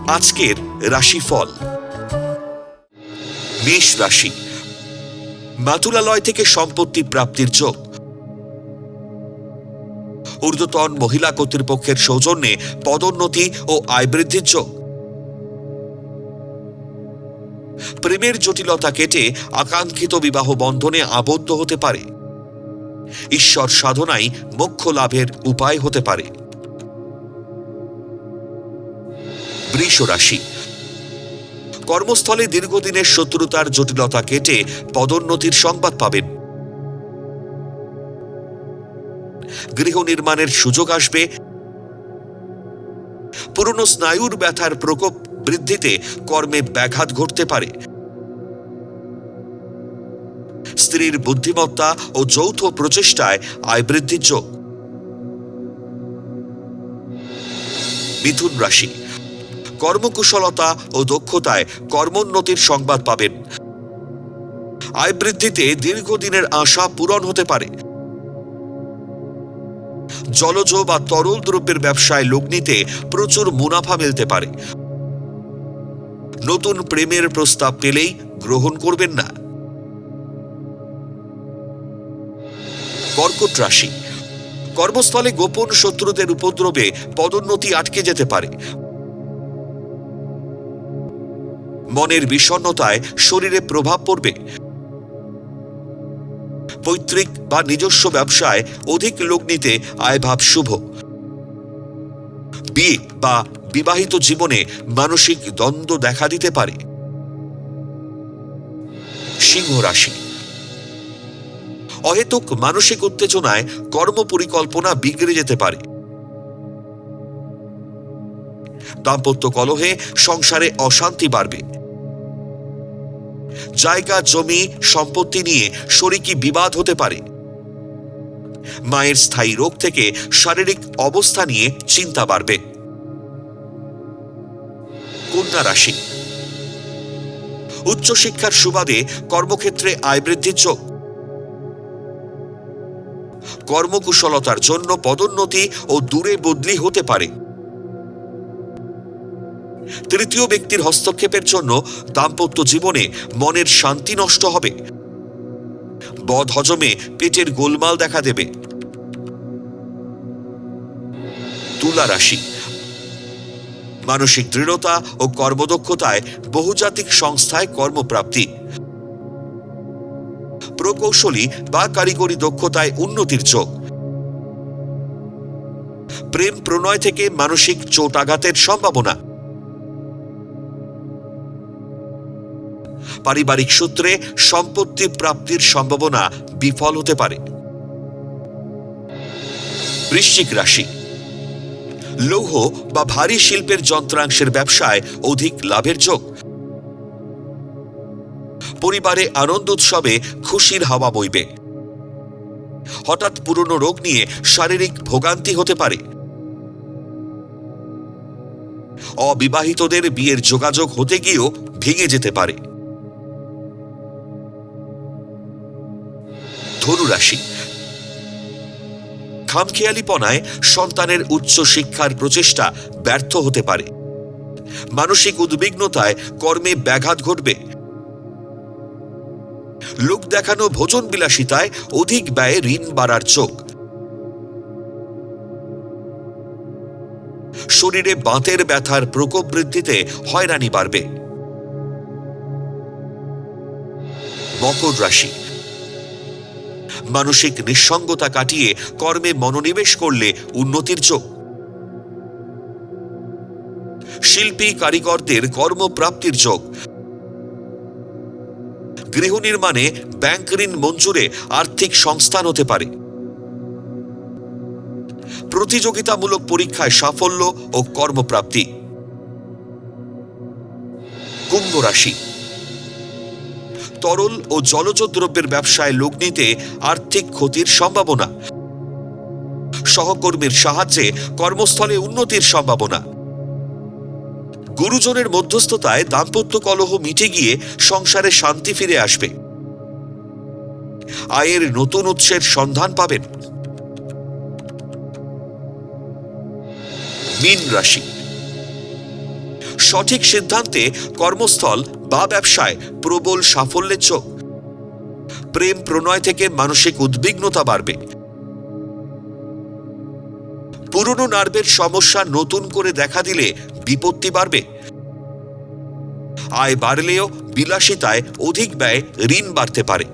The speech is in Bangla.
আজকের রাশিফল। মেষ রাশি, মাতুলালয় থেকে সম্পত্তি প্রাপ্তির যোগ। ঊর্ধ্বতন মহিলা কর্তৃপক্ষের সৌজন্যে পদোন্নতি ও আয় বৃদ্ধির যোগ। প্রেমের জটিলতা কেটে আকাঙ্ক্ষিত বিবাহ বন্ধনে আবদ্ধ হতে পারে। ঈশ্বর সাধনাই মোক্ষ লাভের উপায় হতে পারে। বৃষ রাশি, কর্মস্থলে দীর্ঘদিনের শত্রুতার জটিলতা কেটে পদোন্নতির সংবাদ পাবেন। গৃহ নির্মাণের সুযোগ আসবে। পুরনো স্নায়ুর ব্যথার প্রকোপ বৃদ্ধিতে কর্মে ব্যাঘাত ঘটতে পারে। স্ত্রীর বুদ্ধিমত্তা ও যৌথ প্রচেষ্টায় আয় বৃদ্ধির যোগ। মিথুন রাশি, কর্মকুশলতা ও দক্ষতায় কর্মোন্নতির সংবাদ পাবেন। আয় বৃদ্ধিতে দীর্ঘদিনের আশা পূরণ হতে পারে। জলজ বা তরল দ্রব্যের ব্যবসায় লগ্নিতে প্রচুর মুনাফা মিলতে পারে। নতুন প্রেমের প্রস্তাব পেলেই গ্রহণ করবেন না। কর্কট রাশি, কর্মস্থলে গোপন শত্রুদের উপদ্রবে পদোন্নতি আটকে যেতে পারে। মনের বিষণ্ণতায় শরীরে প্রভাব পড়বে। পৈতৃক বা নিজস্ব ব্যবসায় অধিক লগ্নিতে আয়ভাব শুভ। বিয়ে বা বিবাহিত জীবনে মানসিক দ্বন্দ্ব দেখা দিতে পারে। সিংহ রাশি, অহেতুক মানসিক উত্তেজনায় কর্ম পরিকল্পনা বিগড়ে যেতে পারে। দাম্পত্য কলহে সংসারে অশান্তি বাড়বে। জায়গা জমি সম্পত্তি নিয়ে শরিকি বিবাদ হতে পারে। মায়ের স্থায়ী রোগ থেকে শারীরিক অবস্থা নিয়ে চিন্তা বাড়বে। কন্যা রাশি, উচ্চশিক্ষার সুবাদে কর্মক্ষেত্রে আয় বৃদ্ধির যোগ। কর্মকুশলতার জন্য পদোন্নতি ও দূরে বদলি হতে পারে। তৃতীয় ব্যক্তির হস্তক্ষেপের জন্য দাম্পত্য জীবনে মনের শান্তি নষ্ট হবে। বদহজমে পেটের গোলমাল দেখা দেবে। তুলা রাশি, মানসিক দৃঢ়তা ও কর্মদক্ষতায় বহুজাতিক সংস্থায় কর্মপ্রাপ্তি। প্রকৌশলী বা কারিগরি দক্ষতায় উন্নতির যোগ। প্রেম প্রণয় থেকে মানসিক চোট আঘাতের সম্ভাবনা। পারিবারিক সূত্রে সম্পত্তি প্রাপ্তির সম্ভাবনা বিফল হতে পারে। বৃশ্চিক রাশি, লৌহ বা ভারী শিল্পের যন্ত্রাংশের ব্যবসায় অধিক লাভের যোগ। পরিবারে আনন্দ উৎসবে খুশির হাওয়া বইবে। হঠাৎ পুরনো রোগ নিয়ে শারীরিক ভোগান্তি হতে পারে। অবিবাহিতদের বিয়ের যোগাযোগ হতে গিয়েও ভেঙে যেতে পারে। ধনু রাশি, খামখেয়ালিপনায় সন্তানের উচ্চ শিক্ষার প্রচেষ্টা ব্যর্থ হতে পারে। মানসিক উদ্বিগ্নতায় কর্মে ব্যাঘাত ঘটবে। লোক দেখানো ভোজন বিলাসিতায় অধিক ব্যয়ে ঋণ বাড়ার যোগ। শরীরে বাতের ব্যথার প্রকোপ বৃদ্ধিতে হয়রানি বাড়বে। মকর রাশি, মানসিক নিঃসঙ্গতা কাটিয়ে কর্মে মনোনিবেশ করলে উন্নতির যোগ। শিল্পী কারিগরদের কর্মপ্রাপ্তির যোগ। গৃহ নির্মাণে ব্যাংক ঋণ মঞ্জুরে আর্থিক সংস্থান হতে পারে। প্রতিযোগিতামূলক পরীক্ষায় সাফল্য ও কর্মপ্রাপ্তি। কুম্ভ রাশি, তরল ও জলজ দ্রব্যের ব্যবসায় লগ্নিতে আর্থিক ক্ষতির সম্ভাবনা। সহকর্মীর সাহায্যে কর্মস্থলে উন্নতির সম্ভাবনা। গুরুজনের মধ্যস্থতায় দাম্পত্য কলহ মিটে গিয়ে সংসারে শান্তি ফিরে আসবে। আয়ের নতুন উৎসের সন্ধান পাবেন। মীন রাশি, সঠিক সিদ্ধান্তে কর্মস্থল বা ব্যবসায় প্রবল সাফল্যের যোগ। প্রেম প্রণয় থেকে মানসিক উদ্বিগ্নতা বাড়বে। পুরনো নার্ভের সমস্যা নতুন করে দেখা দিলে বিপত্তি বাড়বে। আয় বাড়লেও বিলাসিতায় অধিক ব্যয়, ঋণ বাড়তে পারে।